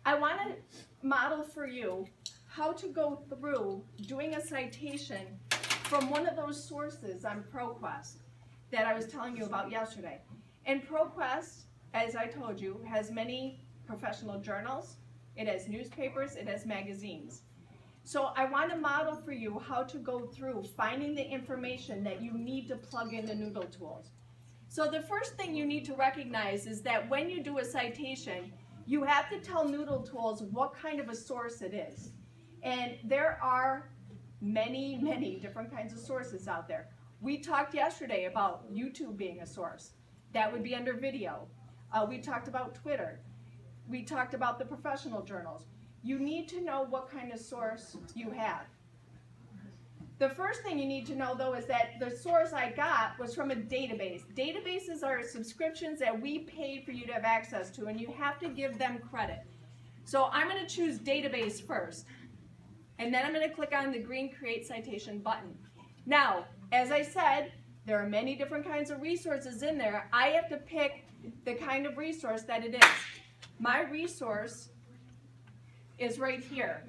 I want to model for you how to go through doing a citation from one of those sources on ProQuest that I was telling you about yesterday. And ProQuest, as I told you, has many professional journals, it has newspapers, it has magazines. So I want to model for you how to go through finding the information that you need to plug into Noodle Tools. So the first thing you need to recognize is that when you do a citation, you have to tell Noodle Tools what kind of a source it is. And there are many, many different kinds of sources out there. We talked yesterday about YouTube being a source. That would be under video. We talked about Twitter. We talked about the professional journals. You need to know what kind of source you have. The first thing you need to know, though, is that the source I got was from a database. Databases are subscriptions that we paid for you to have access to, and you have to give them credit. So I'm going to choose database first, and then I'm going to click on the green Create Citation button. Now, as I said, there are many different kinds of resources in there. I have to pick the kind of resource that it is. My resource is right here.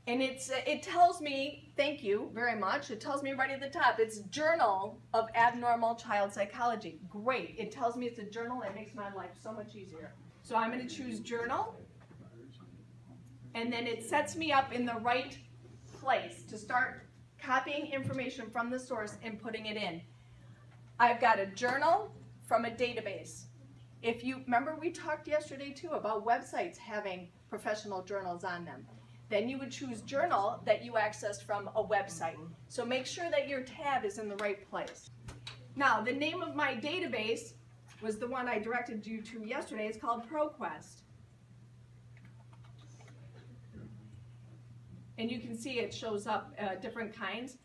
And it tells me, thank you very much, it tells me right at the top, it's Journal of Abnormal Child Psychology. Great, it tells me it's a journal, it makes my life so much easier. So I'm going to choose Journal, and then it sets me up in the right place to start copying information from the source and putting it in. I've got a journal from a database. If you remember, we talked yesterday too about websites having professional journals on them. Then you would choose journal that you accessed from a website. So make sure that your tab is in the right place. Now, the name of my database was the one I directed you to yesterday. It's called ProQuest. And you can see it shows up different kinds.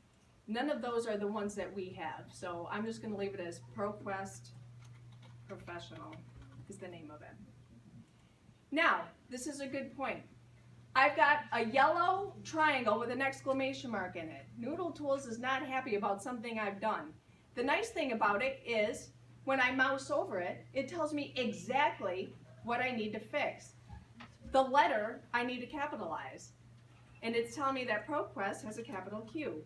None of those are the ones that we have. So I'm just going to leave it as ProQuest Professional is the name of it. Now, this is a good point. I've got a yellow triangle with an exclamation mark in it. Noodle Tools is not happy about something I've done. The nice thing about it is when I mouse over it, it tells me exactly what I need to fix. The letter I need to capitalize. And it's telling me that ProQuest has a capital Q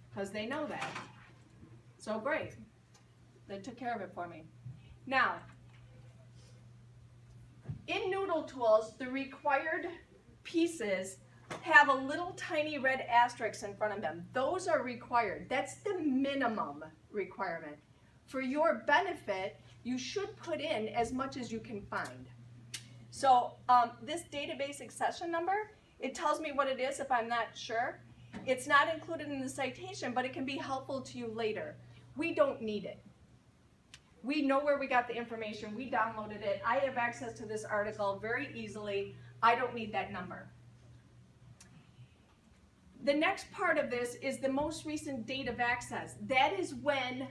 because they know that. So great. They took care of it for me. Now, in Noodle Tools, the required pieces have a little tiny red asterisk in front of them. Those are required. That's the minimum requirement. For your benefit, you should put in as much as you can find. So this database accession number, it tells me what it is if I'm not sure. It's not included in the citation, but it can be helpful to you later. We don't need it. We know where we got the information. We downloaded it. I have access to this article very easily. I don't need that number. The next part of this is the most recent date of access. That is when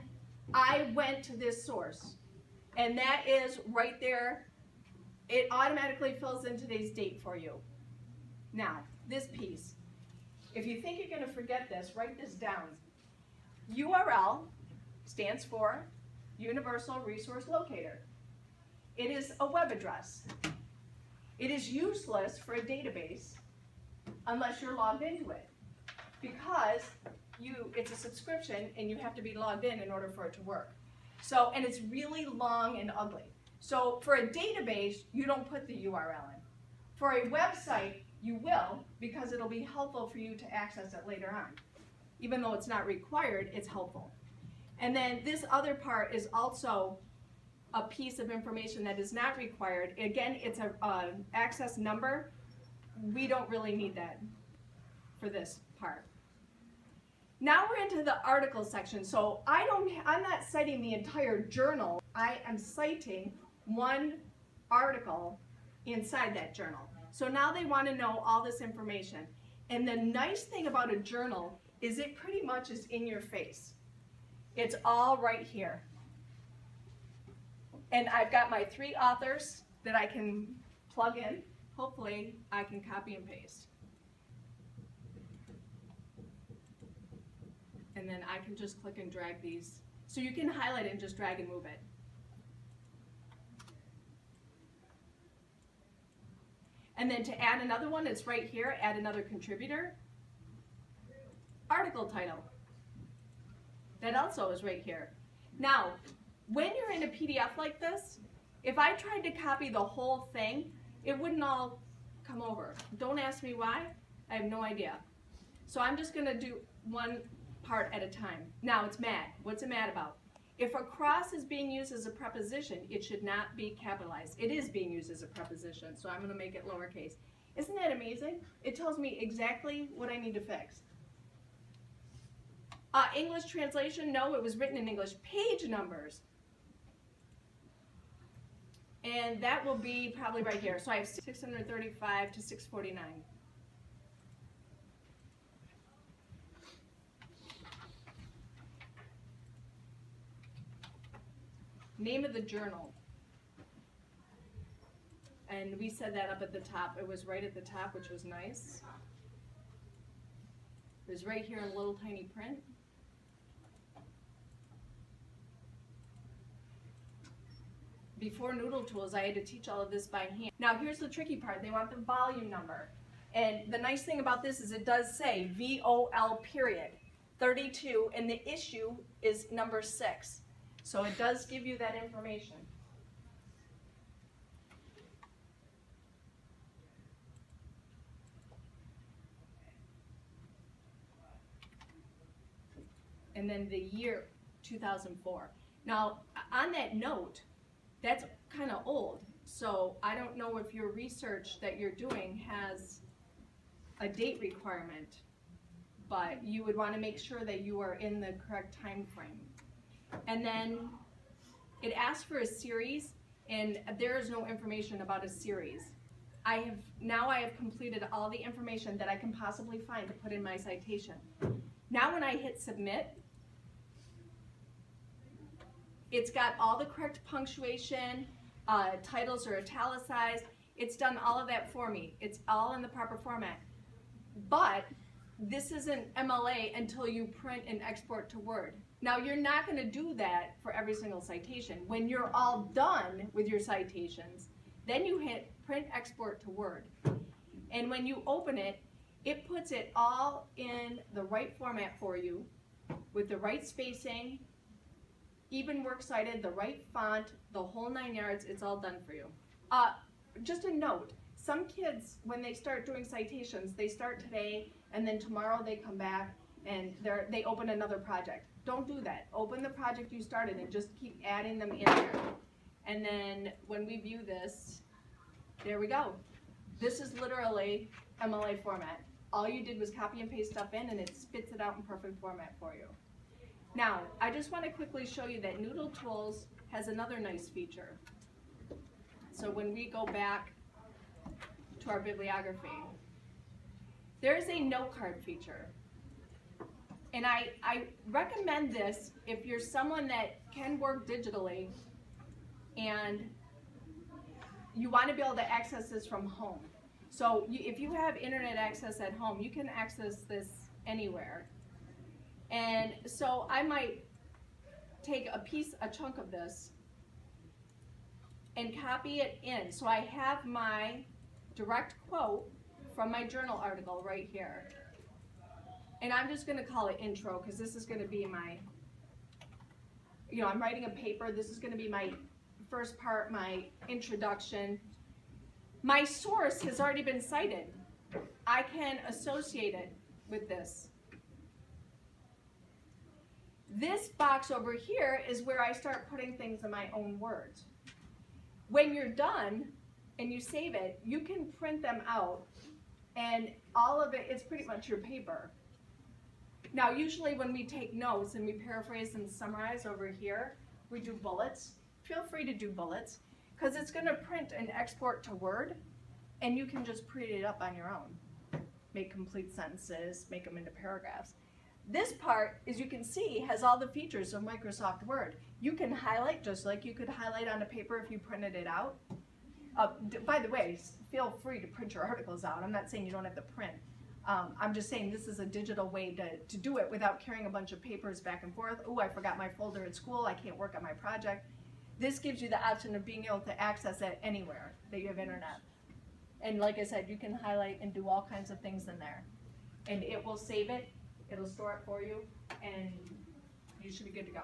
I went to this source. And that is right there. It automatically fills in today's date for you. Now, this piece. If you think you're going to forget this, write this down. URL stands for Universal Resource Locator. It is a web address. It is useless for a database unless you're logged into it because it's a subscription and you have to be logged in order for it to work. So, and it's really long and ugly. So for a database, you don't put the URL in. For a website, you will because it'll be helpful for you to access it later on. Even though it's not required, it's helpful. And then this other part is also a piece of information that is not required. Again, it's an access number. We don't really need that for this part. Now we're into the article section. So I'm not citing the entire journal. I am citing one article inside that journal. So now they want to know all this information. And the nice thing about a journal is it pretty much is in your face. It's all right here. And I've got my 3 authors that I can plug in. Hopefully I can copy and paste. And then I can just click and drag these. So you can highlight it and just drag and move it. And then to add another one, it's right here, add another contributor. Article title. That also is right here. Now, when you're in a PDF like this, if I tried to copy the whole thing, it wouldn't all come over. Don't ask me why, I have no idea. So I'm just gonna do one part at a time. Now it's mad. What's it mad about? If a cross is being used as a preposition, it should not be capitalized. It is being used as a preposition, so I'm going to make it lowercase. Isn't that amazing? It tells me exactly what I need to fix. English translation, no, it was written in English. Page numbers. And that will be probably right here. So I have 635 to 649. Name of the journal. And we said that up at the top. It was right at the top, which was nice. It was right here in little tiny print. Before Noodle Tools, I had to teach all of this by hand. Now here's the tricky part. They want the volume number. And the nice thing about this is it does say VOL period 32, and the issue is number 6. So it does give you that information. And then the year 2004. Now, on that note, that's kind of old. So I don't know if your research that you're doing has a date requirement, but you would want to make sure that you are in the correct time frame. And then it asks for a series, and there is no information about a series. I have completed all the information that I can possibly find to put in my citation. Now when I hit submit, it's got all the correct punctuation, titles are italicized, it's done all of that for me. It's all in the proper format. But this isn't MLA until you print and export to Word. Now you're not going to do that for every single citation. When you're all done with your citations, then you hit print export to Word. And when you open it, it puts it all in the right format for you, with the right spacing, even works cited, the right font, the whole 9 yards, it's all done for you. Just a note, some kids, when they start doing citations, they start today and then tomorrow they come back and they open another project. Don't do that. Open the project you started and just keep adding them in there. And then when we view this, there we go. This is literally MLA format. All you did was copy and paste stuff in and it spits it out in perfect format for you. Now, I just want to quickly show you that Noodle Tools has another nice feature. So when we go back to our bibliography, there is a note card feature. And I recommend this if you're someone that can work digitally and you want to be able to access this from home. So if you have internet access at home, you can access this anywhere. And so I might take a chunk of this and copy it in. So I have my direct quote from my journal article right here. And I'm just going to call it intro because this is going to be my, I'm writing a paper. This is going to be my first part, my introduction. My source has already been cited. I can associate it with this. This box over here is where I start putting things in my own words. When you're done and you save it, you can print them out and all of it is pretty much your paper. Now, usually when we take notes and we paraphrase and summarize over here, we do bullets. Feel free to do bullets because it's going to print and export to Word and you can just print it up on your own. Make complete sentences, make them into paragraphs. This part, as you can see, has all the features of Microsoft Word. You can highlight just like you could highlight on a paper if you printed it out. By the way, feel free to print your articles out. I'm not saying you don't have to print. I'm just saying this is a digital way to do it without carrying a bunch of papers back and forth. Oh, I forgot my folder at school. I can't work on my project. This gives you the option of being able to access it anywhere that you have internet. And like I said, you can highlight and do all kinds of things in there. And it will save it, it'll store it for you, and you should be good to go.